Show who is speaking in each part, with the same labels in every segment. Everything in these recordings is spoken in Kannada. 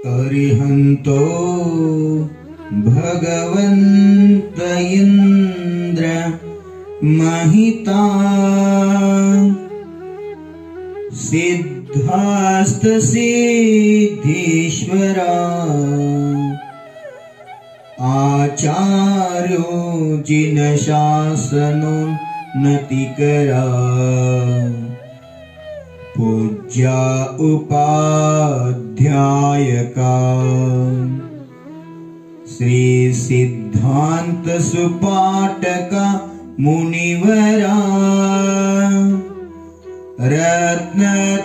Speaker 1: अरिहंतो भगवन्त इंद्र महिता सिद्धास्त सिद्धीश्वरा आचार्यो जिन शासनो नतिकरा पूज्या उपाध्यायका श्री सिद्धांत सुपाठका मुनिवरा रत्नत्रयाराधका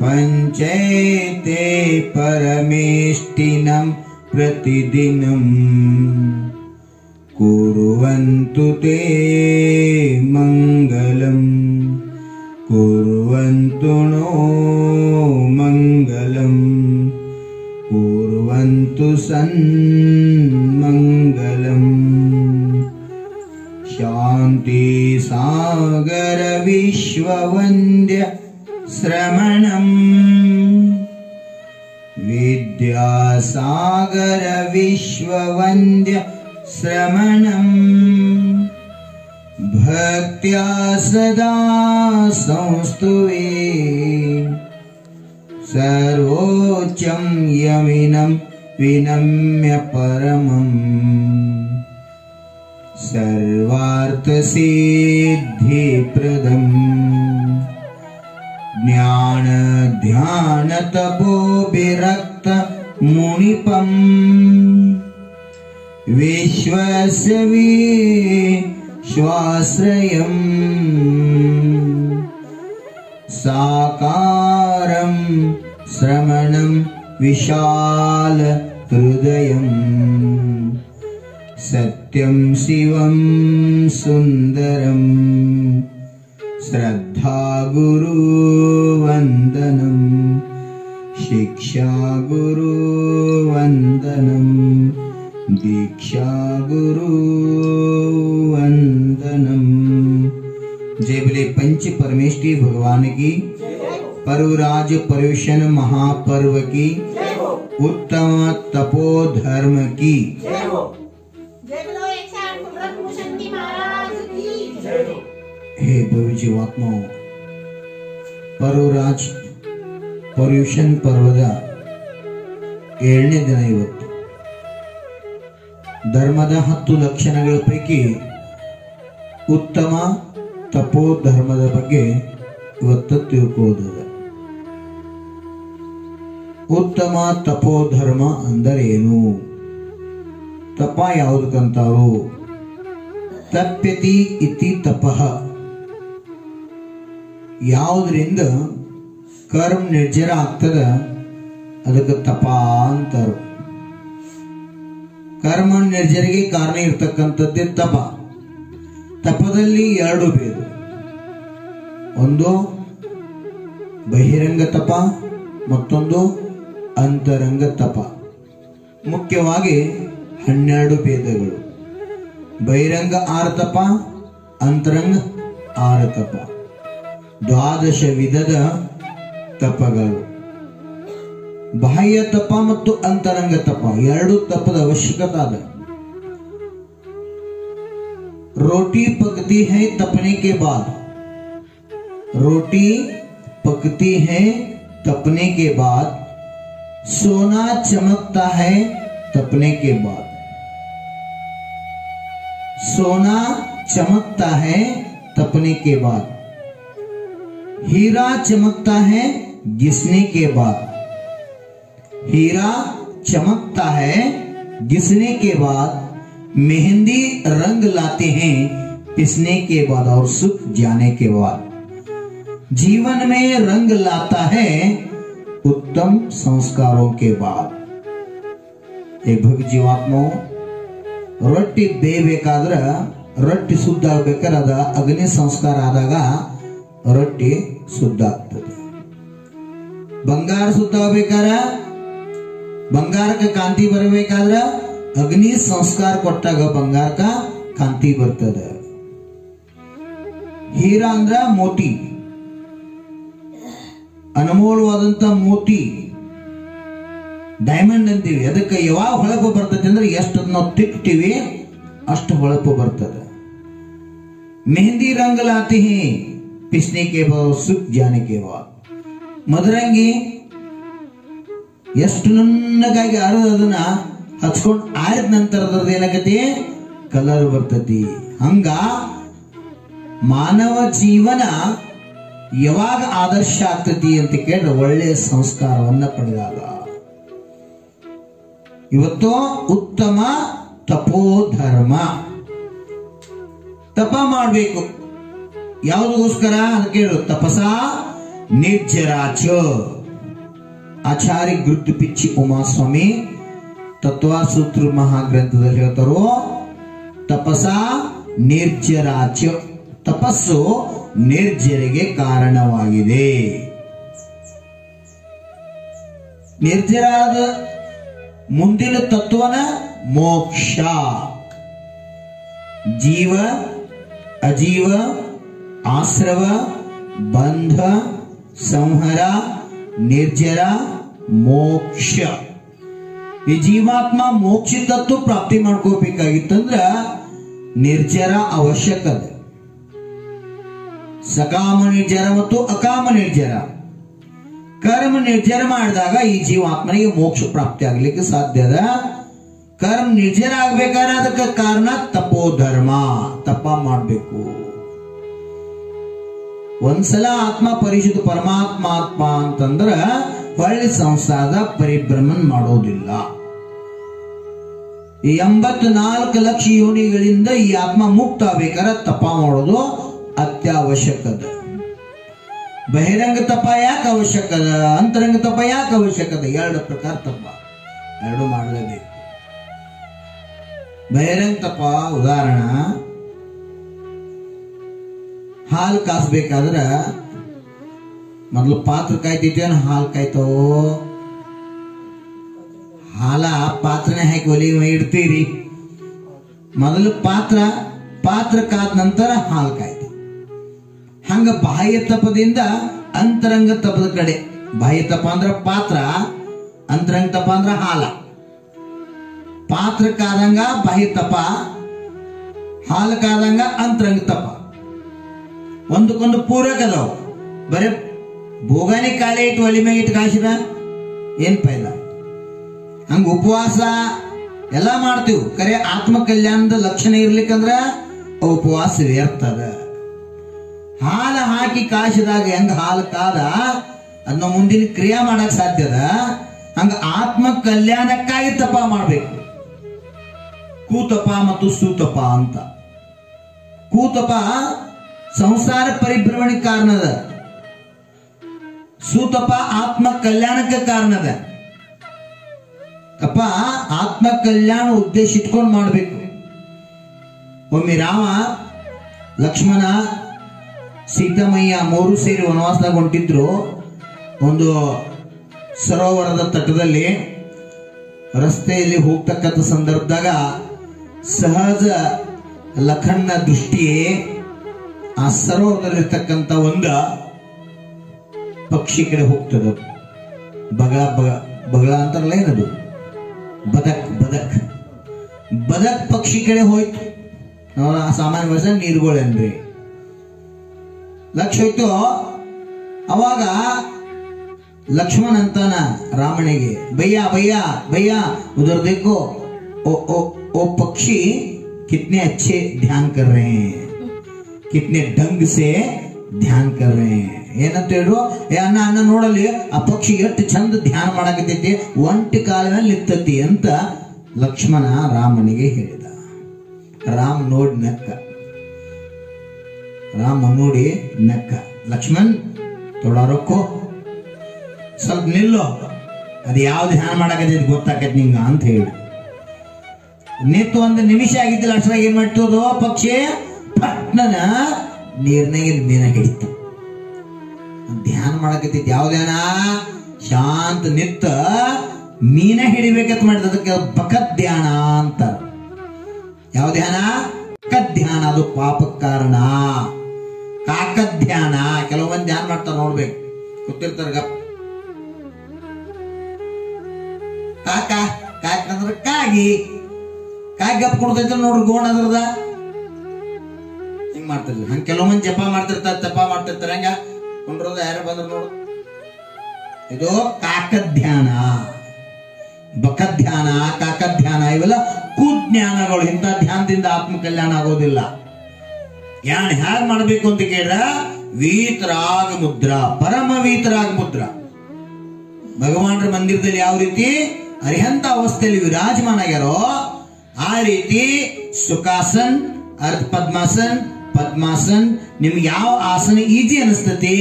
Speaker 1: पंचैते परमेष्टिनं प्रतिदिनं कुर्वन्तु ते मंगलम् कुर्वन्तु नो मंगलम् कुर्वन्तु सन्मंगलम् शांति सागर विश्ववन्द्य श्रमणम् विद्यासागर विश्ववन्द्य श्रमणम् भक्त्या सदा संस्तुवे सर्वोच्चं यमिनं विनम्य परमम् सर्वार्थसिद्धिप्रदम् ज्ञान ध्यान तपो विरक्त मुनिपम् विश्वस्य विश्वाश्रयम् साकारं श्रमणं विशाल हृदयम् सत्यं शिवं सुंदरम् श्रद्धा गुरु वंदनम् शिक्षा गुरु वंदनम् दीक्षा गुरु वंदनम्। जय बोले पंच परमेष्ठी भगवान की, पर्वराज पर्युषण महापर्व की, उत्तम तपोधर्म की। हे भव्य जीवात्माओं, पर्वराज पर्युषण पर्वದ 7ನೇ ದಿನ ಇವತ್ತು। ಧರ್ಮದ 10 ಲಕ್ಷಣಗಳ ಪೈಕಿ ಉತ್ತಮ ತಪೋಧರ್ಮದ ಬಗ್ಗೆ ಇವತ್ತು ತಿಳ್ಕೊಳ್ಳೋದು। ಉತ್ತಮ ತಪೋಧರ್ಮ ಅಂದರೆ ಏನು? ತಪ ಯಾವುದಕ್ಕಂತಾರೋ? ತಪ್ಯತಿ ಇತಿ ತಪಃ, ಯಾವುದರಿಂದ ಕರ್ಮ ನಿರ್ಜರ ಆಗ್ತದ ಅದಕ್ಕೆ ತಪ ಅಂತಾರು। ಕರ್ಮ ನಿರ್ಜರಿಗೆ ಕಾರಣ ಇರ್ತಕ್ಕಂಥದ್ದೇ ತಪ। ತಪದಲ್ಲಿ 2 ಭೇದ, ಒಂದು ಬಹಿರಂಗ ತಪ, ಮತ್ತೊಂದು ಅಂತರಂಗ ತಪ। ಮುಖ್ಯವಾಗಿ 12 ಭೇದಗಳು, ಬಹಿರಂಗ 6 ತಪ, ಅಂತರಂಗ 6 ತಪ, 12 ವಿಧದ ತಪಗಳು। ಬಾಹ್ಯ ತಪ ಮತ್ತು ಅಂತರಂಗ ತಪ 2 ತಪದ ಅವಶ್ಯಕತೆ ಅದ। रोटी पकती है तपने के बाद, रोटी पकती है तपने के बाद, सोना चमकता है तपने के बाद, सोना चमकता है तपने के बाद, हीरा चमकता है घिसने के बाद, हीरा चमकता है घिसने के बाद, मेहंदी रंग लाते हैं पिसने के बाद और सूख जाने के बाद। जीवन में रंग लाता है उत्तम संस्कारों के बाद। एक भक्त जीवात्माओं, ರೊಟ್ಟಿ ಬೇಯಬೇಕಾದ್ರ ರೊಟ್ಟಿ ಶುದ್ಧ ಆಗಬೇಕಾದ ಅಗ್ನಿ ಸಂಸ್ಕಾರ ಆದಾಗ ರೊಟ್ಟಿ ಶುದ್ಧ ಆಗ್ತದೆ। ಬಂಗಾರ ಶುದ್ಧ ಆಗಬೇಕಾದ್ರೆ, ಬಂಗಾರಕ್ಕೆ ಕಾಂತಿ ಬರಬೇಕಾದ್ರೆ अग्नि संस्कार ಕೊಟ್ಟಾಗ ಬಂಗಾರಕ ಕಾಂತಿ ಬರ್ತದೆ। ಹೀರಾ ಅಂದ್ರ ಮೋತಿ, ಅನಮೋಲವಾದಂತ ಮೋತಿ ಡೈಮಂಡ್ ಅಂತೀವಿ. ಅದಕ್ಕೆ ಯಾವಾಗ ಹೊಳಪು ಬರ್ತದೆ ಅಂದ್ರೆ ಎಷ್ಟು ನಾವು ತಿಕ್ತೀವಿ ಅಷ್ಟು ಹೊಳಪು ಬರ್ತದೆ. मेहंदी रंग लाते हैं पिसने के बाद सुख जाने के बाद. ಮದರಂಗಿ ಎಷ್ಟು ನುಣ್ಣಗಾಗಿ ಅದನ್ನ ಹಚ್ಕೊಂಡು ಆರಿದ ನಂತರ ಅದ್ರದ್ದು ಏನಾಗತಿ ಕಲರ್ ಬರ್ತತಿ. ಹಂಗ ಮಾನವ ಜೀವನ ಯಾವಾಗ ಆದರ್ಶ ಆಗ್ತತಿ ಅಂತ ಕೇಳಿದ್ರೆ ಒಳ್ಳೆಯ ಸಂಸ್ಕಾರವನ್ನ ಪಡೆದಾಗ. ಇವತ್ತು ಉತ್ತಮ ತಪೋಧರ್ಮ ತಪ ಮಾಡಬೇಕು. ಯಾವುದಕ್ಕೋಸ್ಕರ ಅಂತ ಕೇಳು. ತಪಸ ನಿರ್ಜರಾಚ. ಆಚಾರ್ಯ ಗುರುತು ಪಿಚ್ಚಿ ಉಮಾಸ್ವಾಮಿ ತತ್ವಸೂತ್ರ ಮಹಾಗ್ರಂಥದಲ್ಲಿ ಹೇಳ್ತಾರೋ ತಪಸ ನಿರ್ಜರಾಚ. ತಪಸ್ಸು ನಿರ್ಜರಿಗೆ ಕಾರಣವಾಗಿದೆ. ನಿರ್ಜರಾದ ಮುಂದಿನ ತತ್ವನ ಮೋಕ್ಷ. ಜೀವ ಅಜೀವ ಆಶ್ರವ ಬಂಧ ಸಂಹರ ನಿರ್ಜರ ಮೋಕ್ಷ. ಈ ಜೀವಾತ್ಮ ಮೋಕ್ಷ ತತ್ವ ಪ್ರಾಪ್ತಿ ಮಾಡ್ಕೋಬೇಕಾಗಿತ್ತಂದ್ರ ನಿರ್ಜರ ಅವಶ್ಯಕತೆ. ಸಕಾಮ ನಿರ್ಜರ ಮತ್ತು ಅಕಾಮ ನಿರ್ಜರ. ಕರ್ಮ ನಿರ್ಜರ ಮಾಡಿದಾಗ ಈ ಜೀವಾತ್ಮನಿಗೆ ಮೋಕ್ಷ ಪ್ರಾಪ್ತಿ ಆಗ್ಲಿಕ್ಕೆ ಸಾಧ್ಯದ. ಕರ್ಮ ನಿರ್ಜರ ಆಗ್ಬೇಕಾದ್ರೆ ಅದಕ್ಕೆ ಕಾರಣ ತಪೋಧರ್ಮ. ತಪ ಮಾಡಬೇಕು. ಒಂದ್ಸಲ ಆತ್ಮ ಪರಿಶುದ್ಧ ಪರಮಾತ್ಮ ಆತ್ಮ ಅಂತಂದ್ರ ಹೊಳ್ಳಿ ಸಂಸಾರದ ಪರಿಭ್ರಮಣ ಮಾಡೋದಿಲ್ಲ. 84 ಲಕ್ಷ ಯೋನಿಗಳಿಂದ ಈ ಆತ್ಮ ಮುಕ್ತ ಆಗ್ಬೇಕಾದ್ರೆ ತಪ ಮಾಡೋದು ಅತ್ಯವಶ್ಯಕದ. ಬಹಿರಂಗ ತಪ ಯಾಕೆ ಅವಶ್ಯಕದ, ಅಂತರಂಗ ತಪ ಯಾಕೆ ಅವಶ್ಯಕದ? 2 ಪ್ರಕಾರ ತಪ, 2 ಮಾಡಲೇಬೇಕು. ಬಹಿರಂಗ ತಪ ಉದಾಹರಣ, ಹಾಲು ಕಾಸ್ಬೇಕಾದ್ರ ಮೊದಲು ಪಾತ್ರ ಕಾಯ್ತಿದ್ದೇನು ಹಾಲು ಕಾಯ್ತೋ? ಹಾಲ ಪಾತ್ರನೇ ಹಾಕಿ ಒಲಿ ಇಡ್ತೀರಿ. ಮೊದಲು ಪಾತ್ರ ಕಾದ ನಂತರ ಹಾಲು ಕಾಯ್ತು. ಹಂಗ ಬಾಹ್ಯ ತಪದಿಂದ ಅಂತರಂಗ ತಪದ ಕಡೆ. ಬಾಹ್ಯ ತಪ ಅಂದ್ರ ಪಾತ್ರ, ಅಂತರಂಗ ತಪ ಅಂದ್ರ ಹಾಲ. ಪಾತ್ರ ಕಾದಂಗ ಬಾಹ್ಯ ತಪ, ಹಾಲು ಕಾದಂಗ ಅಂತರಂಗ ತಪ. ಒಂದಕ್ಕೊಂದು ಪೂರಕ ಅದಾವ. ಬರೇ ಭೋಗಾನಿ ಕಾಲೇ ಇಟ್ಟು ಒಲಿ ಮ್ಯಾಗ ಇಟ್ಟು ಕಾಯಿಸಿದ ಏನ್ ಫೈದ? ಹಂಗ ಉಪವಾಸ ಎಲ್ಲಾ ಮಾಡ್ತೀವಿ, ಕರೆ ಆತ್ಮ ಕಲ್ಯಾಣದ ಲಕ್ಷಣ ಇರ್ಲಿಕ್ಕಂದ್ರ ಉಪವಾಸ ವ್ಯರ್ಥದ. ಹಾಲ ಹಾಕಿ ಕಾಯಿಸಿದಾಗ ಹೆಂಗ ಹಾಲು ಕಾದ ಅದನ್ನ ಮುಂದಿನ ಕ್ರಿಯಾ ಮಾಡಕ್ ಸಾಧ್ಯದ, ಹಂಗ ಆತ್ಮ ಕಲ್ಯಾಣಕ್ಕಾಗಿ ತಪ ಮಾಡ್ಬೇಕು. ಕೂತಪ ಮತ್ತು ಸುತಪ ಅಂತ. ಕೂತಪ ಸಂಸಾರ ಪರಿಭ್ರಮಣಕ್ಕೆ ಕಾರಣದ, ಸುತಪ ಆತ್ಮ ಕಲ್ಯಾಣಕ್ಕೆ ಕಾರಣದ. ತಪ ಆತ್ಮ ಕಲ್ಯಾಣ ಉದ್ದೇಶ ಇಟ್ಕೊಂಡು ಮಾಡ್ಬೇಕು. ಒಮ್ಮೆ ರಾಮ, ಲಕ್ಷ್ಮಣ, ಸೀತಾಮಯ್ಯ 3 ಸೇರಿ ವನವಾಸದಾಗ ಹೊಂಟಿದ್ರು. ಒಂದು ಸರೋವರದ ತಟದಲ್ಲಿ ರಸ್ತೆಯಲ್ಲಿ ಹೋಗ್ತಕ್ಕಂಥ ಸಂದರ್ಭದಾಗ ಸಹಜ ಲಖನ್ನ ದೃಷ್ಟಿ ಆ ಸರೋವರದಲ್ಲಿರ್ತಕ್ಕಂಥ ಒಂದು ಪಕ್ಷಿ ಕಡೆ ಹೋಗ್ತದ. ಬಗಳ ಅಂತಾರಲ್ಲ ಏನದು, ಬದಕ್ ಪಕ್ಷಿ ಕಡೆ ಹೋಯ್ತು. ಸಾಮಾನ್ಯ ಭಾಷೆ ನೀರುಗಳೇನ್ರಿ ಲಕ್ಷ ಹೋಯ್ತು. ಅವಾಗ ಲಕ್ಷ್ಮಣ ಅಂತಾನ ರಾಮನಿಗೆ, ಭಯ್ಯ ಭಯ್ಯ ಭಯ್ಯ उधर देखो, ओ पक्षी कितने अच्छे ध्यान कर रहे हैं, कितने ढंग से ध्यान कर रहे हैं. ಏನಂತ ಹೇಳು, ಅನ್ನ ಅನ್ನ ನೋಡಲಿ ಆ ಪಕ್ಷಿ ಎಷ್ಟು ಚಂದ ಧ್ಯಾನ ಮಾಡಕತ್ತೈತಿ, ಒಂಟಿ ಕಾಲಿನಲ್ಲಿ ನಿಂತತಿ ಅಂತ ಲಕ್ಷ್ಮಣ ರಾಮನಿಗೆ ಹೇಳಿದ. ರಾಮ ನೋಡಿ ನಕ್ಕ. ಲಕ್ಷ್ಮಣ್ ಥೋಡಾ ರೊಕ್ಕೋ, ಸ್ವಲ್ಪ ನಿಲ್ಲೋ, ಅದು ಯಾವ ಧ್ಯಾನ ಮಾಡಕತ್ತೈತಿ ಗೊತ್ತಾಕೈತಿ ನಿಂಗ ಅಂತ ಹೇಳಿ. ನಿಂತು 1 ನಿಮಿಷ ಆಗಿದ್ದಿಲ್ಲ ಅಷ್ಟ್ರಾಗ ಏನ್ ಮಾಡ್ತದೋ ಪಕ್ಷಿ ಪಟ್ನನ ನೀರ್ನಾಗ ಮೀನ ಹಿಡಿತು. ಧ್ಯಾನ ಮಾಡಕತ್ತೈತಿ. ಯಾವ ಧ್ಯಾನ? ಶಾಂತ ನಿತ್ತ ಮೀನ ಹಿಡಿಬೇಕಂತ ಮಾಡಿದ. ಅದಕ್ಕೆ ಬಕತ್ ಧ್ಯಾನ ಅಂತ. ಯಾವ ಧ್ಯಾನ? ಬಕತ್ ಧ್ಯಾನ. ಅದು ಪಾಪಕ್ಕೆ ಕಾರಣ. ಕಾಕತ್ ಧ್ಯಾನ ಕೆಲವೊಂದು ಧ್ಯಾನ ಮಾಡ್ತಾರ ನೋಡ್ಬೇಕು. ಕೂತಿರ್ತಾರ ಗಪ್. ಕಾಕ ಕಾಕಂದ್ರ ಕಾಗಿ ಗಪ್ ಕೊಡ್ತೈತ ನೋಡ್ರಿ ಗೋಣ ಅದ್ರದ ಹಿಂಗ್ ಮಾಡ್ತಿರ್ಲಿ. ಹಂಗ ಕೆಲವು ಮಂದಿ ಜಪ ಮಾಡ್ತಿರ್ತಾರ ಹಂಗ ಕೊಂಡ್ರದ ಯಾರು ಬಂದ್ರ ನೋಡು. ಇದು ಕಾಕಧ್ಯಾನ, ಬಕಧ್ಯಾನ, ಕಾಕಧ್ಯಾನ ಇವೆಲ್ಲ ಕುಜ್ಞಾನಗಳು. ಇಂಥ ಧ್ಯಾನದಿಂದ ಆತ್ಮ ಕಲ್ಯಾಣ ಆಗೋದಿಲ್ಲ. ಯಾನ್ ಹ್ಯಾಗ್ ಮಾಡ್ಬೇಕು ಅಂತ ಕೇಳ್ರ, ವೀತರಾಗ ಮುದ್ರಾ, ಪರಮ ವೀತರಾಗ ಮುದ್ರಾ. ಭಗವಾನರ ಮಂದಿರದಲ್ಲಿ ಯಾವ ರೀತಿ ಅರಿಹಂತ ಅವಸ್ಥೆಯಲ್ಲಿ ವಿರಾಜಮಾನ ಆಗ್ಯಾರೋ ಆ ರೀತಿ ಸುಖಾಸನ್, ಅರ್ಧ ಪದ್ಮಾಸನ್, ಪದ್ಮಾಸನ್, ನಿಮ್ಗೆ ಯಾವ ಆಸನ ಈಜಿ ಅನಿಸ್ತತಿ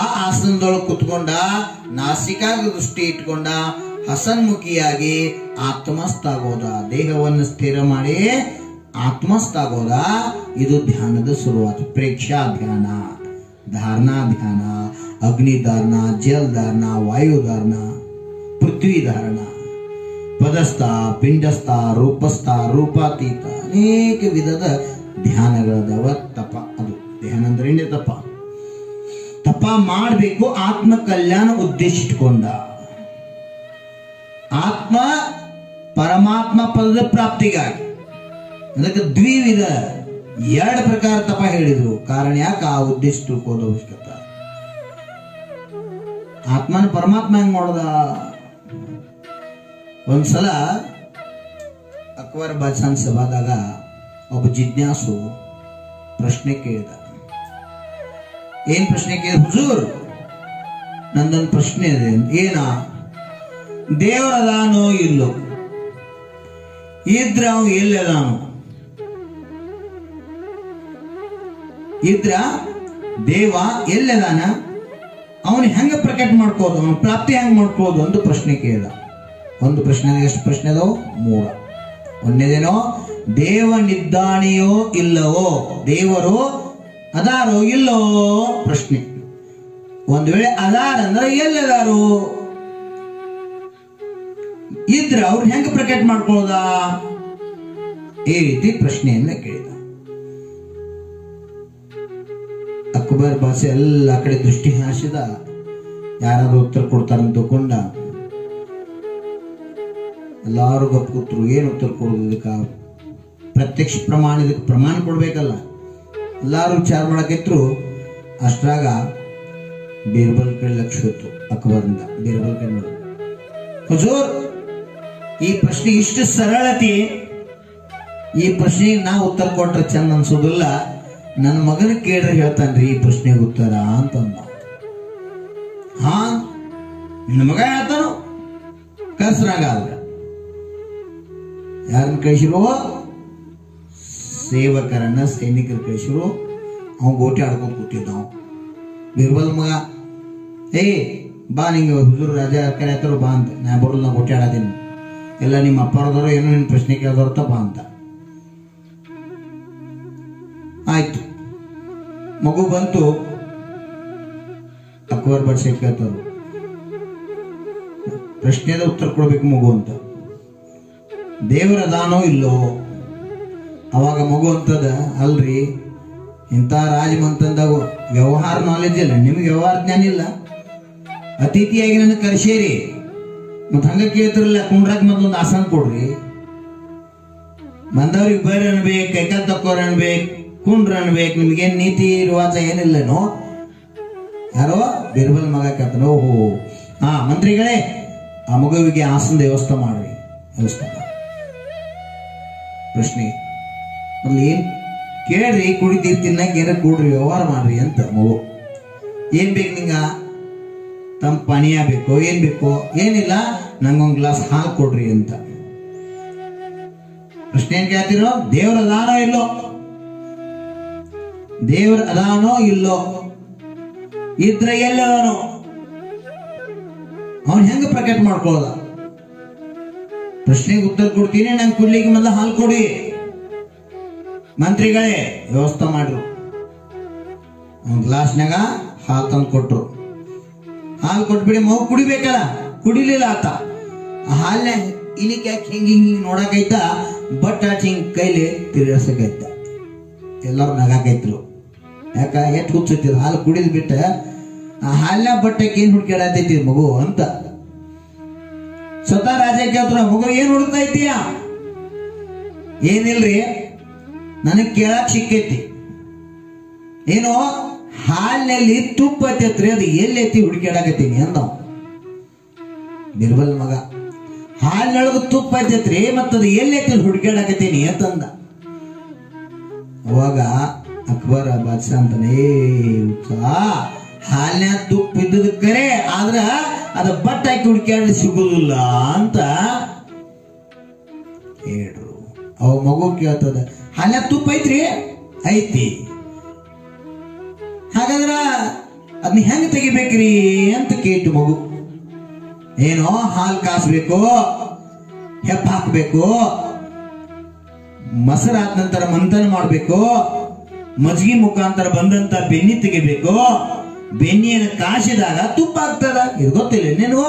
Speaker 1: ಆ ಆಸನದೊಳಗೆ ಕುತ್ಕೊಂಡ ನಾಸಿಕಾಗ ದೃಷ್ಟಿ ಇಟ್ಕೊಂಡ ಹಸನ್ಮುಖಿಯಾಗಿ ಆತ್ಮಸ್ಥಾಗೋದ, ದೇಹವನ್ನು ಸ್ಥಿರ ಮಾಡಿ ಆತ್ಮಸ್ಥಾಗೋದ. ಇದು ಧ್ಯಾನದ ಶುರುವಾತು. ಪ್ರೇಕ್ಷಾ ಧ್ಯಾನ, ಧಾರಣಾ ಧ್ಯಾನ, ಅಗ್ನಿ ಧಾರಣ, ಜಲ್ ಧಾರಣ, ವಾಯು ಧಾರಣ, ಪೃಥ್ವಿ ಧಾರಣ, ಪದಸ್ಥ, ಪಿಂಡಸ್ಥ, ರೂಪಸ್ಥ, ರೂಪಾತೀತ, ಅನೇಕ ವಿಧದ ಧ್ಯಾನಗಳದವ. ತಪ, ಅದು ಧ್ಯಾನ ಅಂದ್ರೆ ತಪ. ತಪ ಮಾಡಬೇಕು ಆತ್ಮ ಕಲ್ಯಾಣ ಉದ್ದೇಶ ಇಟ್ಕೊಂಡ. ಆತ್ಮ ಪರಮಾತ್ಮ ಪದದ ಪ್ರಾಪ್ತಿಗಾಗಿ. ಅದಕ್ಕೆ ದ್ವಿವಿಧ, ಎರಡು ಪ್ರಕಾರ ತಪ ಹೇಳಿದ್ರು. ಕಾರಣ ಯಾಕೆ? ಆ ಉದ್ದೇಶ ತಿಳ್ಕೋದು ಅವಶ್ಯಕತೆ. ಆತ್ಮನ ಪರಮಾತ್ಮ ಹೆಂಗ್ ನೋಡ್ದ? ಒಂದ್ಸಲ ಅಕ್ಬರ್ ಬಾದ್ಶಾಹನ್ ಸಭಾದಾಗ ಒಬ್ಬ ಜಿಜ್ಞಾಸು ಪ್ರಶ್ನೆ ಕೇಳಿದ. ಏನ್ ಪ್ರಶ್ನೆ ಕೇಳಿದ? ಹುಜೂರ್, ನಂದೊಂದು ಪ್ರಶ್ನೆ ಇದೆ. ಏನ? ದೇವರದಾನೋ ಇಲ್ಲೋ? ಇದ್ರ ಅವ ಎಲ್ಲದಾನೋ? ಇದ್ರ ದೇವ ಎಲ್ಲದಾನ? ಅವನು ಹೆಂಗ ಪ್ರಕಟ ಮಾಡ್ಕೋದು, ಅವನ ಪ್ರಾಪ್ತಿ ಹೆಂಗ್ ಮಾಡ್ಕೋದು ಅಂತ ಪ್ರಶ್ನೆ ಕೇಳಿದ. ಒಂದು ಪ್ರಶ್ನೆ, ಎಷ್ಟು ಪ್ರಶ್ನೆ ಅದಾವ? 3. ಒಂದೇದೇನೋ, ದೇವನಿದ್ದಾನೆಯೋ ಇಲ್ಲವೋ, ದೇವರು ಅದಾರೋ ಇಲ್ಲೋ ಪ್ರಶ್ನೆ. ಒಂದ್ ವೇಳೆ ಅದಾರ ಅಂದ್ರೆ ಎಲ್ಲದಾರು? ಇದ್ರ ಅವ್ರು ಹೆಂಗ ಪ್ರಕಟ ಮಾಡ್ಕೊಳ್ಳೋದ? ಈ ರೀತಿ ಪ್ರಶ್ನೆಯನ್ನ ಕೇಳಿದ. ಅಕ್ಬರ್ ಬಾದ್ಶಾ ಎಲ್ಲ ಕಡೆ ದೃಷ್ಟಿ ಹಾಸಿದ. ಯಾರಾದ್ರೂ ಉತ್ತರ ಕೊಡ್ತಾರಂತ ತಕೊಂಡ ಎಲ್ಲಾರು ಗಪ್ ಕೂತ್ರು. ಏನು ಉತ್ತರ ಕೊಡೋದು? ಇದಕ್ಕ ಪ್ರತ್ಯಕ್ಷ ಪ್ರಮಾಣ, ಇದಕ್ಕೆ ಪ್ರಮಾಣ ಕೊಡ್ಬೇಕಲ್ಲ. ಎಲ್ಲಾರು ವಿಚಾರ ಮಾಡಕಿದ್ರು. ಅಷ್ಟ್ರಾಗ ಬೀರ್ಬಲ್ ಕಡೆ ಲಕ್ಷ ಹೊತ್ತು. ಅಕ್ಬರ್ಂದ ಬೀರ್ಬಲ್ ಕಡೆ ನೋಡಿ, ಹುಜೂರ್, ಈ ಪ್ರಶ್ನೆ ಇಷ್ಟು ಸರಳತೆ, ಈ ಪ್ರಶ್ನೆಗೆ ನಾ ಉತ್ತರ ಕೊಟ್ರೆ ಚಂದ ಅನ್ಸೋದಿಲ್ಲ. ನನ್ನ ಮಗನ ಕೇಳ್ರೆ ಹೇಳ್ತಾನ್ರಿ ಈ ಪ್ರಶ್ನೆಗೆ ಉತ್ತರ ಅಂತಂದ. ಹಾ, ನಿನ್ನ ಮಗ ಹೇಳ್ತಾನು? ಕರ್ಸ್ರಂಗ ಆದ್ರ ಯಾರನ್ನ ಕಳಿಸಿರೋ? ಸೇವಕರನ್ನ, ಸೈನಿಕರು ಕಳಿಸಿರು. ಅವ್ನು ಗೋಟಿ ಆಡ್ಕೊಂಡು ಕೂತಿದ್ದ. ನಾವು ಬೀರ್ಬಲ್ ಮಗ, ಏ ಬಾ, ನಿಂಗೆ ಹುಜೂರ್ ರಾಜ ಕರೆಯತ್ತಾರು ಬಾ ಅಂತ. ನಾ ಬರೋಲ್ಲ, ನಾ ಗೋಟಿ ಆಡೋದೇನು ಎಲ್ಲ ನಿಮ್ಮ ಅಪ್ಪರದವರು ಏನೋ ನಿನ್ನ ಪ್ರಶ್ನೆ ಕೇಳಿದವ್ರತ ಬಾ ಅಂತ. ಆಯ್ತು, ಮಗು ಬಂತು. ಅಕ್ಬರ್ ಬಾದ್ಶಾ ಕೇಳ್ತಾರು, ಪ್ರಶ್ನೆದ ಉತ್ತರ ಕೊಡ್ಬೇಕು ಮಗು ಅಂತ. ದೇವರದಾನೋ ಇಲ್ಲೋ? ಅವಾಗ ಮಗು ಅಂತದ, ಅಲ್ರಿ ಇಂಥ ರಾಜಮಂತಂದಾಗ ವ್ಯವಹಾರ ನಾಲೆಜ್ ಇಲ್ಲ, ನಿಮ್ಗೆ ವ್ಯವಹಾರ ಜ್ಞಾನ ಇಲ್ಲ. ಅತಿಥಿಯಾಗಿ ನನ್ನ ಕರ್ಸೇರಿ, ಮತ್ ಹಂಗ ಕೇಳ್ತಿರಲ್ಲ, ಕುಂಡ್ರಾಕ್ ಮೊದ್ಲೊಂದು ಆಸನ ಕೊಡ್ರಿ. ಬಂದವ್ರಿಗೆ ಬೇರೆ ಅನ್ಬೇಕು, ಕೈಕಾಲ್ ತಕ್ಕೋರ್ ಅನ್ಬೇಕು, ಕುಂಡ್ರ ಅನ್ಬೇಕು. ನಿಮ್ಗೇನ್ ನೀತಿ ರಿವಾಜ ಏನಿಲ್ಲನೋ? ಯಾರೋ ಬೀರ್ಬಲ್ ಮಗ ಕೇಳ್ತಾನೆ, ಓಹೋ, ಹಾ ಮಂತ್ರಿಗಳೇ, ಆ ಮಗುವಿಗೆ ಆಸನದ ವ್ಯವಸ್ಥೆ ಮಾಡ್ರಿ. ವ್ಯವಸ್ಥೆ ಪ್ರಶ್ನೆ ಮೊದ್ಲು ಏನ್ ಕೇಳ್ರಿ, ಕುಡಿತೀವಿ, ತಿನ್ನಕ್ಕೆ ಏನಾರ ಕೊಡ್ರಿ, ವ್ಯವಹಾರ ಮಾಡ್ರಿ ಅಂತ. ಮಗು, ಏನ್ ಬೇಕು ನಿಂಗ? ತಮ್ಮ ಪಾನೀಯ ಬೇಕು? ಏನ್ ಬೇಕು? ಏನಿಲ್ಲ, ನಂಗೊಂದ್ ಗ್ಲಾಸ್ ಹಾಲು ಕೊಡ್ರಿ ಅಂತ. ಪ್ರಶ್ನೆ ಏನ್ ಕೇಳ್ತಿರೋ? ದೇವ್ರ ಅದಾನೋ ಇಲ್ಲೋ? ದೇವ್ರ ಅದಾನೋ ಇಲ್ಲೋ? ಇದ್ರ ಎಲ್ಲದಾನೋ? ಅವನ್ ಹೆಂಗ ಪ್ರಕಟ ಮಾಡ್ಕೊಳ್ಳೋದ? ಪ್ರಶ್ನೆಗೆ ಉತ್ತರ ಕೊಡ್ತೀನಿ, ನಂಗೆ ಕುಡ್ಲಿಕ್ಕೆ ಮೊದಲ ಹಾಲು ಕೊಡಿ. ಮಂತ್ರಿಗಳೇ ವ್ಯವಸ್ಥೆ ಮಾಡ್ರು. ಒಂದ್ ಗ್ಲಾಸ್ನಾಗ ಹಾಲು ತಂದು ಕೊಟ್ರು. ಹಾಲು ಕೊಟ್ಬಿಡಿ, ಮಗು ಕುಡಿಬೇಕಲ್ಲ, ಕುಡಿಲಿಲ್ಲ ಆತ. ಆ ಹಾಲ್ನ ಇಲಿಕ್ಕೆ ಯಾಕೆ ಹಿಂಗ ಹಿಂಗ ನೋಡಕೈತ, ಬಟ್ ಆಟ ಹಿಂಗ್ ಕೈಲಿ ತಿರ್ಸಕೈತ. ಎಲ್ಲರೂ ನಗಾಕೈತ್ರು. ಯಾಕ ಎಷ್ಟು ಹುಚ್ಚುತ್ತಿದ್ರು. ಹಾಲು ಕುಡಿದ್ ಬಿಟ್ಟ ಹಾಲಿನ ಬಟ್ಟಕ್ಕೆ ಏನ್ ಹುಡ್ಕ್ಯಾಡತೈತಿ ಮಗು ಅಂತ. ಸ್ವತಃ ರಾಜ ಕೇಳ್ತಾರ, ಮಗು ಏನ್ ಹುಡುಕ್ತಾ ಇದ್ದೀಯ? ಏನಿಲ್ರಿ, ನನಗ್ ಕೇಳಕ್ ಸಿಕ್ಕೈತಿ, ಏನೋ ಹಾಲಿನಲ್ಲಿ ತುಪ್ಪ ಐತೈತ್ರಿ, ಅದು ಎಲ್ಲೈತಿ ಹುಡುಕ್ಯಾಡಕತ್ತೀನಿ ಅಂದ. ಬಿರ್ಬಲ್ ಮಗ, ಹಾಲಿನೊಳಗ ತುಪ್ಪ ಐತೈತ್ರಿ, ಮತ್ತದು ಎಲ್ಲೈತಿ ಹುಡುಕ್ಯಾಡಕತ್ತೀನಿ ಅಂತಂದ. ಅವಾಗ ಅಕ್ಬರ ಬಾದ್ಶಾ ಅಂತಾನೆ, ಹಾಲಿನ ತುಪ್ಪ ಇದ್ದದ ಕರೆ, ಆದ್ರ ಅದ ಬಟ್ ಹಾಕಿ ಹುಡುಕ್ಯಾಡಿ ಸಿಗುದಿಲ್ಲ ಅಂತ ಹೇಳ್ರು. ಅವ ಮಗು ಕೇಳ್ತದ, ಹಾಲಿನ ತುಪ್ಪ ಐತ್ರಿ? ಐತಿ. ಹಾಗಾದ್ರ ಅದನ್ನ ಹೆಂಗ್ ತೆಗಿಬೇಕ್ರಿ ಅಂತ ಕೇಳ್ತು ಮಗು. ಏನೋ ಹಾಲು ಕಾಸ್ಬೇಕು, ಹೆಪ್ಪ ಹಾಕ್ಬೇಕು, ಮೊಸರಾದ ನಂತರ ಮಂಥನ ಮಾಡ್ಬೇಕು, ಮಜ್ಗಿ ಮುಖಾಂತರ ಬಂದಂತ ಬೆನ್ನಿ ತೆಗಿಬೇಕು, ಬೆನ್ನಿಯನ್ನು ಕಾಸಿದಾಗ ತುಪ್ಪ ಆಗ್ತದ. ಇದು ಗೊತ್ತಿಲ್ಲ ನೀನು?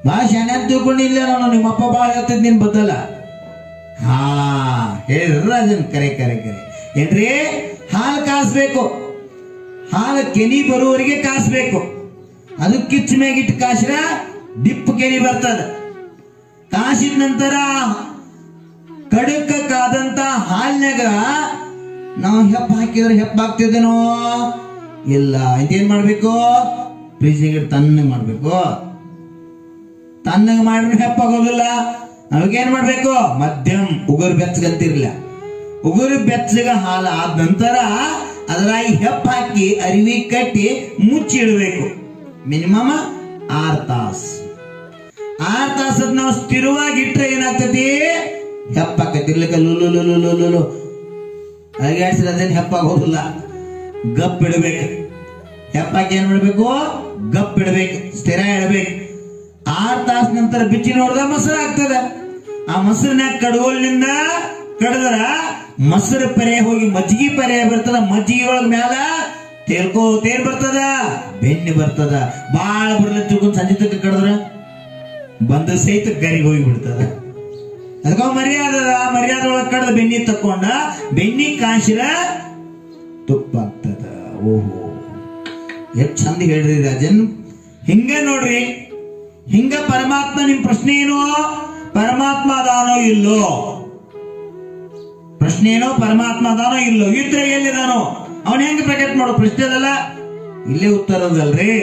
Speaker 1: ಬಹಳ ಶಾನೆ ತಿಳ್ಕೊಂಡಿಲ್ಲ ನಾನು, ನಿಮ್ಮಪ್ಪ ಬಾಳ ಹೇಳ್ತಿದ್ ನೀನ್ ಬದ್ದಲ್ಲ. ಹಾ ಹೇಳಿದ್ರ ರಾಜನ್, ಕರೆ ಕರೆ ಕರೆ ಏನ್ರಿ? ಹಾಲು ಕಾಸ್ಬೇಕು, ಹಾಲು ಕೆನಿ ಬರುವವರೆಗೆ ಕಾಸ್ಬೇಕು. ಅದು ಕಿಚ್ಚ ಮ್ಯಾಗಿಟ್ಟು ಕಾಸಿರ ದಿಪ್ಪ ಕೆನಿ ಬರ್ತದ. ಕಾಸಿದ ನಂತರ ಕಡಕಾದಂತ ಹಾಲ್ನಾಗ ನಾವು ಹೆಪ್ಪ ಹಾಕಿದ್ರೆ ಹೆಪ್ಪ ಹಾಕ್ತಿದ್ದೇನೋ ಇಲ್ಲ. ಇದೇನ್ ಮಾಡ್ಬೇಕು? ಫ್ರಿಜ್ಗೆ ತಣ್ಣಗೆ ಮಾಡ್ಬೇಕು. ತಣ್ಣಗೆ ಮಾಡಿದ್ರೆ ಹೆಪ್ಪಾಗೋದಿಲ್ಲ. ಅವಾಗೇನ್ ಮಾಡ್ಬೇಕು? ಮಧ್ಯಮ ಉಗುರು ಬೆಚ್ಚಗಂತಿರ್ಲಿಲ್ಲ, ಉಗುರು ಬೆಚ್ಚಗ ಹಾಲು ಆದ ನಂತರ ಅದರಾಗಿ ಹೆಪ್ಪ ಹಾಕಿ ಅರಿವಿ ಕಟ್ಟಿ ಮುಚ್ಚಿಡ್ಬೇಕು. ಮಿನಿಮಮ್ 6 ತಾಸು. 6 ತಾಸದ್ ನಾವು ಸ್ಥಿರವಾಗಿ ಇಟ್ರೆ ಏನಾಗ್ತತಿ? ಹೆಪ್ಪಾಕತಿರ್ಲಿಕ್ಕ ಲುಲು ಲುಲು ಲುಲು ಅಳಗಾಡ್ಸಿದ್ರೆ ಅದೇನು ಹೆಪ್ಪಾಗೋದಿಲ್ಲ. ಗಪ್ ಇಡಬೇಕು. ಹೆಪ್ಪಾಕಿ ಏನ್ ಮಾಡ್ಬೇಕು? ಗಪ್ ಇಡಬೇಕು, ಸ್ಥಿರ ಇಡಬೇಕು. 6 ತಾಸ ನಂತರ ಬಿಚ್ಚಿ ನೋಡಿದ ಮೊಸರು ಆಗ್ತದ. ಆ ಮೊಸರಿನ ಕಡಗೋಲಿನಿಂದ ಕಡದ್ರ ಮೊಸರು ಪರೆ ಹೋಗಿ ಮಜ್ಜಿಗೆ ಪರೆ ಬರ್ತದ. ಮಜ್ಜಿಗೆ ಒಳಗ ಮ್ಯಾಲ ತೇರ್ ಬರ್ತದ, ಬೆಣ್ಣೆ ಬರ್ತದ. ಬಾಳ ಬರ್ಲಿ ತಿಳ್ಕೊಂಡ್ ಸಂಜೆ ತಕ್ಕ ಕಡದ್ರ ಬಂದ ಸಹಿತ ಗರಿಗೆ ಹೋಗಿ ಬಿಡ್ತದ. ಅದಕ್ಕ ಮರ್ಯಾದೆ ಒಳಗೆ ಕಡದ ಬೆಣ್ಣಿ ತಕೊಂಡ ಬೆಣ್ಣಿ ಕಾಸಿರ ತುಪ್ಪ ಆಗ್ತದ. ಓಹೋ, ಎಷ್ಟ್ ಚಂದ ಹೇಳ್ರಿ ರಾಜನ್. ಹಿಂಗ ನೋಡ್ರಿ, ಹಿಂಗ ಪರಮಾತ್ಮ. ನಿಮ್ ಪ್ರಶ್ನೆ ಏನು? ಪರಮಾತ್ಮ ಅದಾನೋ ಇಲ್ಲೋ? ಪ್ರಶ್ನೆ ಏನೋ ಪರಮಾತ್ಮ ಅದಾನೋ ಇಲ್ಲೋ? ಇದ್ರೆ ಎಲ್ಲಿದಾನೋ? ಅವನ್ ಹೆಂಗ ಪ್ರಕಟ ಮಾಡೋ ಪ್ರಶ್ನೆ ಅದಲ್ಲ, ಇಲ್ಲೇ ಉತ್ತರ ಅದಲ್ರಿ.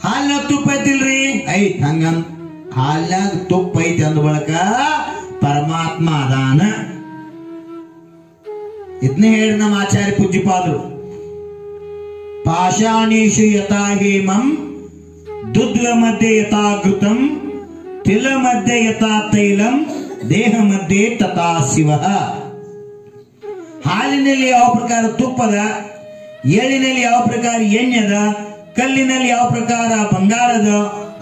Speaker 1: ಹಾಲ್ನಾಗ ತುಪ್ಪ ಐತಿಲ್ರಿ? ಐತ್. ಹಂಗ ಹಾಲ್ನಾಗ ತುಪ್ಪ ಐತಿ ಅಂದ ಬಳಕ ಪರಮಾತ್ಮ ಅದಾನ. ಇದನ್ನೇ ಹೇಳಿ ನಮ್ಮ ಆಚಾರ್ಯ ಪೂಜ್ಯಪಾದರು, ಪಾಷಾಣೇಶು ಯಥಾ ಹೇಮಂ ದುಧ್ವ ಮಧ್ಯೆ ಯಥಾ ಘೃತಂ ತಿಲ ಮಧ್ಯೆ ಯಥಾ ತೈಲಂ ದೇಹ ಮಧ್ಯೆ ತಥಾ ಶಿವ. ಹಾಲಿನಲ್ಲಿ ಯಾವ ಪ್ರಕಾರ ತುಪ್ಪದ, ಎಳ್ಳಿನಲ್ಲಿ ಯಾವ ಪ್ರಕಾರ ಎಣ್ಣೆದ, ಕಲ್ಲಿನಲ್ಲಿ ಯಾವ ಪ್ರಕಾರ ಬಂಗಾರದ,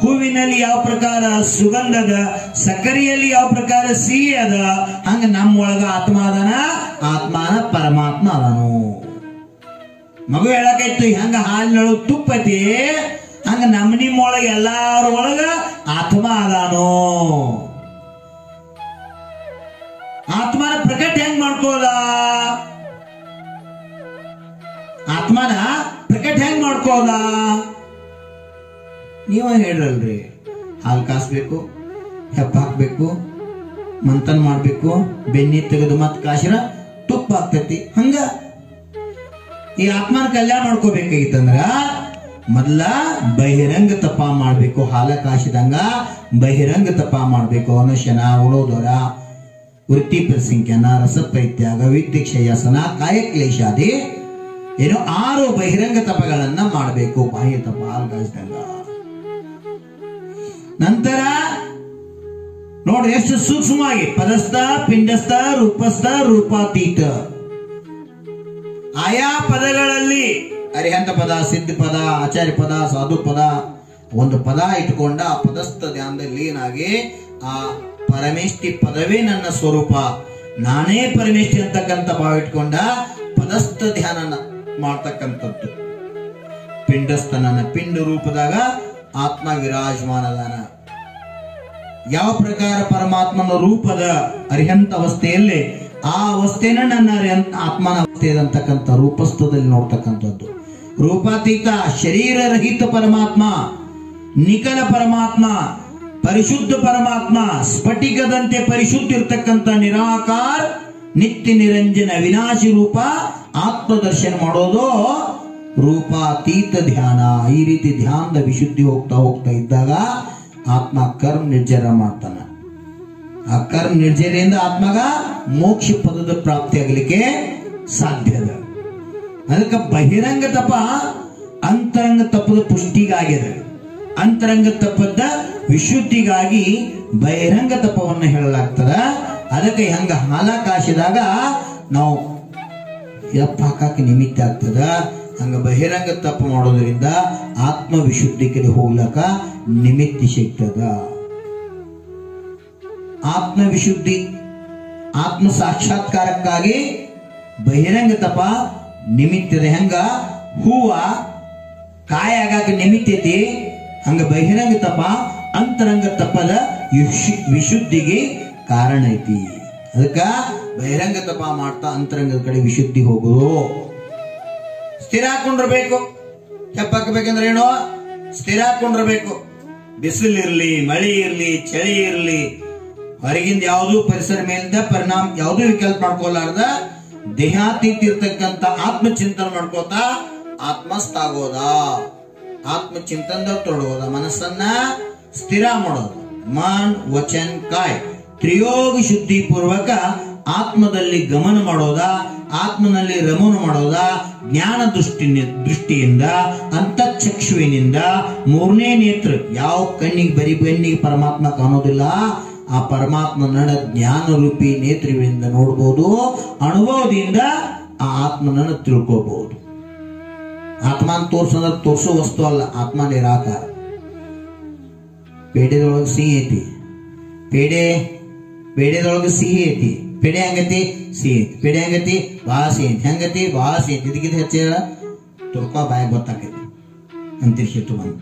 Speaker 1: ಹೂವಿನಲ್ಲಿ ಯಾವ ಪ್ರಕಾರ ಸುಗಂಧದ, ಸಕ್ಕರೆಯಲ್ಲಿ ಯಾವ ಪ್ರಕಾರ ಸಿಹಿ ಅದ, ಹಂಗ ನಮ್ಮೊಳಗ ಆತ್ಮ ಅದಾನ. ಆತ್ಮಾನ ಪರಮಾತ್ಮ ಅದನು. ಮಗು ಹೇಳಕೈತು, ಹಂಗ ಹಾಲಿನೊಳಗ ತುಪ್ಪ ಐತಿ, ಹಂಗ ನಿಮ್ಮೊಳಗ ಎಲ್ಲಾರ ಒಳಗ ಆತ್ಮ ಅದಾನೋ. ಆತ್ಮನ ಪ್ರಕಟ ಹೆಂಗ್ ಮಾಡ್ಕೋದ? ಆತ್ಮನ ಪ್ರಕಟ ಹೆಂಗ್ ಮಾಡ್ಕೋದ? ನೀವ ಹೇಳ್ರಲ್ರಿ. ಹಾಲು ಕಾಸ್ಬೇಕು, ಹೆಪ್ಪ ಹಾಕ್ಬೇಕು, ಮಂಥನ ಮಾಡ್ಬೇಕು, ಬೆಣ್ಣಿ ತೆಗೆದು ಮತ್ ಕಾಸಿರ ತುಪ್ಪ ಆಗ್ತೈತಿ. ಹಂಗ ಈ ಆತ್ಮನ ಕಲ್ಯಾಣ ಮಾಡ್ಕೋಬೇಕಾಗಿತ್ತಂದ್ರ ಮೊದಲ ಬಹಿರಂಗ ತಪ ಮಾಡ್ಬೇಕು. ಹಾಲ ಕಾಸಿದಂಗ ಬಹಿರಂಗ ತಪ ಮಾಡ್ಬೇಕು. ಅನಶನ, ಉಳೋದರ, ವೃತ್ತಿ ಪ್ರಸಂಖ್ಯಾನ, ರಸಪ್ರತ್ಯಾಗ, ವಿದ್ಯಕ್ಷಯಾಸನ, ಕಾಯಕ್ಲೇಶಾದಿ ಏನೋ 6 ಬಹಿರಂಗ ತಪಗಳನ್ನ ಮಾಡಬೇಕು. ಬಾಹ್ಯ ತಪ ಹಾಲು ಕಾಸಿದಂಗ. ನಂತರ ನೋಡ್ರಿ ಎಷ್ಟು ಸೂಕ್ಷ್ಮವಾಗಿ ಪದಸ್ಥ, ಪಿಂಡಸ್ಥ, ರೂಪಸ್ಥ, ರೂಪಾತೀತ. ಆಯಾ ಪದಗಳಲ್ಲಿ ಅರಿಹಂತ ಪದ, ಸಿದ್ಧ ಪದ, ಆಚಾರ್ಯ ಪದ, ಸಾಧು ಪದ, ಒಂದು ಪದ ಇಟ್ಕೊಂಡ ಆ ಪದಸ್ಥ ಧ್ಯಾನದಲ್ಲಿ ಏನಾಗಿ ಆ ಪರಮೇಷ್ಠಿ ಪದವೇ ನನ್ನ ಸ್ವರೂಪ, ನಾನೇ ಪರಮೇಷ್ಠಿ ಅಂತಕ್ಕಂಥ ಭಾವ ಇಟ್ಕೊಂಡ ಪದಸ್ಥ ಧ್ಯಾನ ಮಾಡ್ತಕ್ಕಂಥದ್ದು. ಪಿಂಡಸ್ಥನ ಪಿಂಡ ರೂಪದಾಗ ಆತ್ಮ ವಿರಾಜಮಾನದಾನ. ಯಾವ ಪ್ರಕಾರ ಪರಮಾತ್ಮನ ರೂಪದ ಅರಿಹಂತ ಅವಸ್ಥೆಯಲ್ಲಿ ಆ ಅವಸ್ಥೆನ ನನ್ನ ಆತ್ಮನ ಅವಸ್ಥೆ ಅಂತಕ್ಕಂಥ ರೂಪಸ್ಥದಲ್ಲಿ ನೋಡ್ತಕ್ಕಂಥದ್ದು. ರೂಪಾತೀತ ಶರೀರ ರಹಿತ ಪರಮಾತ್ಮ, ನಿಖಲ ಪರಮಾತ್ಮ, ಪರಿಶುದ್ಧ ಪರಮಾತ್ಮ, ಸ್ಫಟಿಕದಂತೆ ಪರಿಶುದ್ಧ ಇರ್ತಕ್ಕಂಥ ನಿರಾಕಾರ ನಿತ್ಯ ನಿರಂಜನ ವಿನಾಶಿ ರೂಪ ಆತ್ಮದರ್ಶನ ಮಾಡೋದು ರೂಪಾತೀತ ಧ್ಯಾನ. ಈ ರೀತಿ ಧ್ಯಾನದ ವಿಶುದ್ಧಿ ಹೋಗ್ತಾ ಹೋಗ್ತಾ ಇದ್ದಾಗ ಆತ್ಮ ಕರ್ಮ ನಿರ್ಜರ ಮಾಡ್ತಾನ. ಆ ಕರ್ಮ ನಿರ್ಜರೆಯಿಂದ ಆತ್ಮಗ ಮೋಕ್ಷ ಪದದ ಪ್ರಾಪ್ತಿ ಆಗಲಿಕ್ಕೆ ಸಾಧ್ಯದ. ಅದಕ್ಕೆ ಬಹಿರಂಗ ತಪ ಅಂತರಂಗ ತಪದ ಪುಷ್ಟಿಗಾಗಿದೆ. ಅಂತರಂಗ ತಪದ ವಿಶುದ್ಧಿಗಾಗಿ ಬಹಿರಂಗ ತಪವನ್ನು ಹೇಳಲಾಗ್ತದ. ಅದಕ್ಕೆ ಹಂಗ ಹಾಲ ಕಾಸಿದಾಗ ನಾವು ಎಪ್ಪ ಹಾಕಕ್ಕೆ ನಿಮಿತ್ತ ಆಗ್ತದ. ಹಂಗ ಬಹಿರಂಗ ತಪ ಮಾಡೋದ್ರಿಂದ ಆತ್ಮ ವಿಶುದ್ಧಿ ಕಡೆ ಹೋಗ್ಲಕ್ಕ ನಿಮಿತ್ತ ಸಿಗ್ತದ. ಆತ್ಮ ವಿಶುದ್ಧಿ ಆತ್ಮ ಸಾಕ್ಷಾತ್ಕಾರಕ್ಕಾಗಿ ಬಹಿರಂಗ ತಪ ನಿಮಿತ್ತದ. ಹೆಂಗ ಹೂವ ಕಾಯ ಆಗಾಕ ನಿಮಿತ್ತೈತಿ, ಹಂಗ ಬಹಿರಂಗ ತಪ ಅಂತರಂಗ ತಪದ ವಿಶುದ್ಧಿಗೆ ಕಾರಣ ಐತಿ. ಅದಕ್ಕ ಬಹಿರಂಗ ತಪ ಮಾಡ್ತಾ ಅಂತರಂಗದ ಕಡೆ ವಿಶುದ್ಧಿ ಹೋಗೋದು. ಸ್ಥಿರ ಹಾಕೊಂಡಿರ್ಬೇಕು. ತೆಪ್ಪಾಕಬೇಕಂದ್ರೆ ಏನೋ ಸ್ಥಿರ ಹಾಕೊಂಡಿರ್ಬೇಕು. ಬಿಸಿಲಿರ್ಲಿ, ಮಳೆ ಇರ್ಲಿ, ಚಳಿ ಇರ್ಲಿ, ಹೊರಗಿಂದ ಯಾವುದು ಪರಿಸರ ಮೇಲಿಂದ ಪರಿಣಾಮ ಯಾವುದು ವಿಕಲ್ಪ ಮಾಡ್ಕೊಲಾರ್ದ ದೇಹಾತೀತ ಇರ್ತಕ್ಕಂಥ ಆತ್ಮ ಚಿಂತನೆ ಮಾಡ್ಕೋತಾ ಆತ್ಮಸ್ಥಾಗೋದ, ಆತ್ಮ ಚಿಂತನದಾಗ ತೊಡಗೋದ, ಮನಸ್ಸನ್ನ ಸ್ಥಿರ ಮಾಡೋದು. ಮನ್ ವಚನ್ ಕಾಯ್ ತ್ರಿಯೋಗ ಶುದ್ಧಿ ಪೂರ್ವಕ ಆತ್ಮದಲ್ಲಿ ಗಮನ ಮಾಡೋದ, ಆತ್ಮನಲ್ಲಿ ರಮಣ ಮಾಡೋದ. ಜ್ಞಾನ ದೃಷ್ಟಿಯಿಂದ ಅಂತಃಚಕ್ಷುವಿನಿಂದ ಮೂರನೇ ನೇತ್ರ, ಯಾವ ಕಣ್ಣಿಗೆ ಬರಿ ಬೆನ್ನಿಗೆ ಪರಮಾತ್ಮ ಕಾಣೋದಿಲ್ಲ, ಆ ಪರಮಾತ್ಮ ನಡ ಜ್ಞಾನ ರೂಪಿ ನೇತ್ರಗಳಿಂದ ನೋಡ್ಬೋದು. ಅನುಭವದಿಂದ ಆ ಆತ್ಮನನ್ನು ತಿಳ್ಕೋಬಹುದು. ಆತ್ಮನ್ ತೋರ್ಸೋ ವಸ್ತು ಅಲ್ಲ, ಆತ್ಮ ನಿರಾಕಾರ. ಪೇಡೆದೊಳಗೆ ಸಿಹಿ ಐತಿ, ಪೇಡೆದೊಳಗೆ ಸಿಹಿ ಐತಿ. ಪೇಡೆ ಹೆಂಗತಿ? ಸಿಹಿ ಐತಿ. ಪೇಡೆ ಹೆಂಗತಿ? ಭಾಳ ಸಿಹಿ ಐತಿ. ಹೆಂಗತಿ? ಭಾಳ ಸಿಹಿ ಐತಿ. ಇದಕ್ಕಿಂತ ಹೆಚ್ಚ ತುರ್ಕೋ ಬಾಯಾಗ ಗೊತ್ತಾಕೈತಿ ಅಂತಿರ್ಸಿತ್ತು ಬಂದು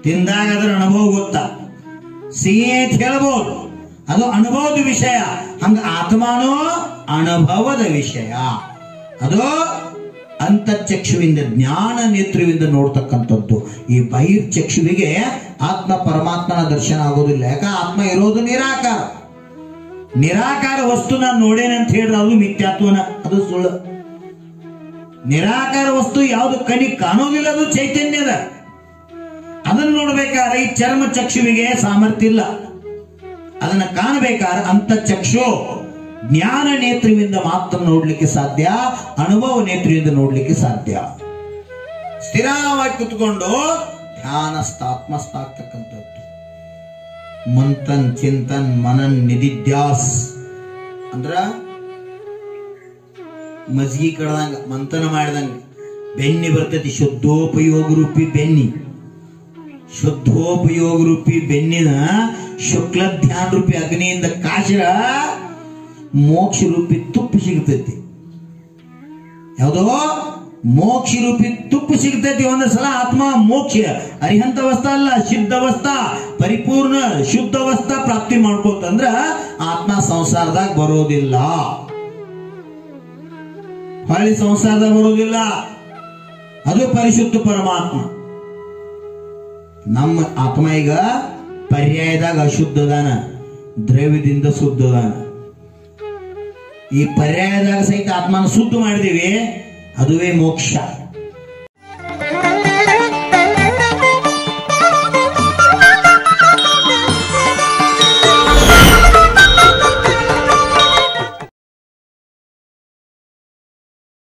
Speaker 1: ತಿಂದಾಗ ಅದರ ಅನುಭವ ಗೊತ್ತಾ. ಸಿಹಿ ಐತಿ ಹೇಳ್ಬೋದು, ಅದು ಅನುಭವದ ವಿಷಯ. ಹಂಗ ಆತ್ಮನೋ ಅನುಭವದ ವಿಷಯ. ಅದು ಅಂತಃಚಕ್ಷುವಿಂದ ಜ್ಞಾನ ನೇತ್ರವಿಂದ ನೋಡ್ತಕ್ಕಂಥದ್ದು. ಈ ಬಹಿರ್ಚಕ್ಷುವಿಗೆ ಆತ್ಮ ಪರಮಾತ್ಮನ ದರ್ಶನ ಆಗೋದಿಲ್ಲ. ಯಾಕ? ಆತ್ಮ ಇರೋದು ನಿರಾಕಾರ. ನಿರಾಕಾರ ವಸ್ತು ನಾನು ನೋಡೇನೆ ಅಂತ ಹೇಳಿದ್ರೆ ಅದು ಮಿಥ್ಯಾತ್ವನ, ಅದು ಸುಳ್ಳು. ನಿರಾಕಾರ ವಸ್ತು ಯಾವುದು ಕಣ್ಣಿಗೆ ಕಾಣೋದಿಲ್ಲ, ಅದು ಚೈತನ್ಯದ. ಅದನ್ನು ನೋಡ್ಬೇಕಾದ್ರೆ ಈ ಚರ್ಮ ಚಕ್ಷುವಿಗೆ ಸಾಮರ್ಥ್ಯ ಇಲ್ಲ. ಅದನ್ನ ಕಾಣಬೇಕಾದ್ರೆ ಅಂತಃಚಕ್ಷು ಜ್ಞಾನ ನೇತ್ರವಿಂದ ಮಾತ್ರ ನೋಡ್ಲಿಕ್ಕೆ ಸಾಧ್ಯ, ಅನುಭವ ನೇತ್ರವಿಂದ ನೋಡ್ಲಿಕ್ಕೆ ಸಾಧ್ಯ. ಸ್ಥಿರವಾಗಿ ಕುತ್ಕೊಂಡು ಧ್ಯಾನಸ್ಥಾತ್ಮಸ್ಥಾಗ್ತಕ್ಕಂಥದ್ದು. ಮಂಥನ್ ಚಿಂತನ್ ಮನನ್ ನಿಧಿಧ್ಯಾಸ್ ಅಂದ್ರ ಮಜ್ಗಿ ಕಡ್ದಂಗ ಮಂಥನ ಮಾಡಿದಂಗ ಬೆನ್ನಿ ಬರ್ತೈತಿ. ಶುದ್ಧೋಪಯೋಗ ರೂಪಿ ಬೆನ್ನಿ, ಶುದ್ಧೋಪಯೋಗ ರೂಪಿ ಬೆನ್ನಿನ ಶುಕ್ಲ ಧ್ಯಾನ ರೂಪಿ ಅಗ್ನಿಯಿಂದ ಕಾಶಿರ ಮೋಕ್ಷ ರೂಪಿ ತುಪ್ಪ ಸಿಗ್ತೈತಿ. ಯಾವುದೋ ಮೋಕ್ಷ ರೂಪಿ ತುಪ್ಪ ಸಿಗ್ತೈತಿ. ಒಂದು ಸಲ ಆತ್ಮ ಮೋಕ್ಷ ಅರಿಹಂತ ಅವಸ್ಥಾ ಅಲ್ಲ, ಸಿದ್ಧ ಅವಸ್ಥಾ, ಪರಿಪೂರ್ಣ ಶುದ್ಧ ಅವಸ್ಥಾ ಪ್ರಾಪ್ತಿ ಮಾಡ್ಕೋತಂದ್ರ ಆತ್ಮ ಸಂಸಾರದಾಗ ಬರೋದಿಲ್ಲ, ಹೊಳ್ಳಿ ಸಂಸಾರದಾಗ ಬರೋದಿಲ್ಲ. ಅದು ಪರಿಶುದ್ಧ ಪರಮಾತ್ಮ. ನಮ್ಮ ಆತ್ಮ ಈಗ ಪರ್ಯಾಯದಾಗ ಅಶುದ್ಧದಾನ, ದ್ರವ್ಯದಿಂದ ಶುದ್ಧದಾನ. ಈ ಪರ್ಯಾಯದಾಗ ಸಹಿತ ಆತ್ಮನ ಶುದ್ಧ ಮಾಡಿದೀವಿ, ಅದುವೇ ಮೋಕ್ಷ.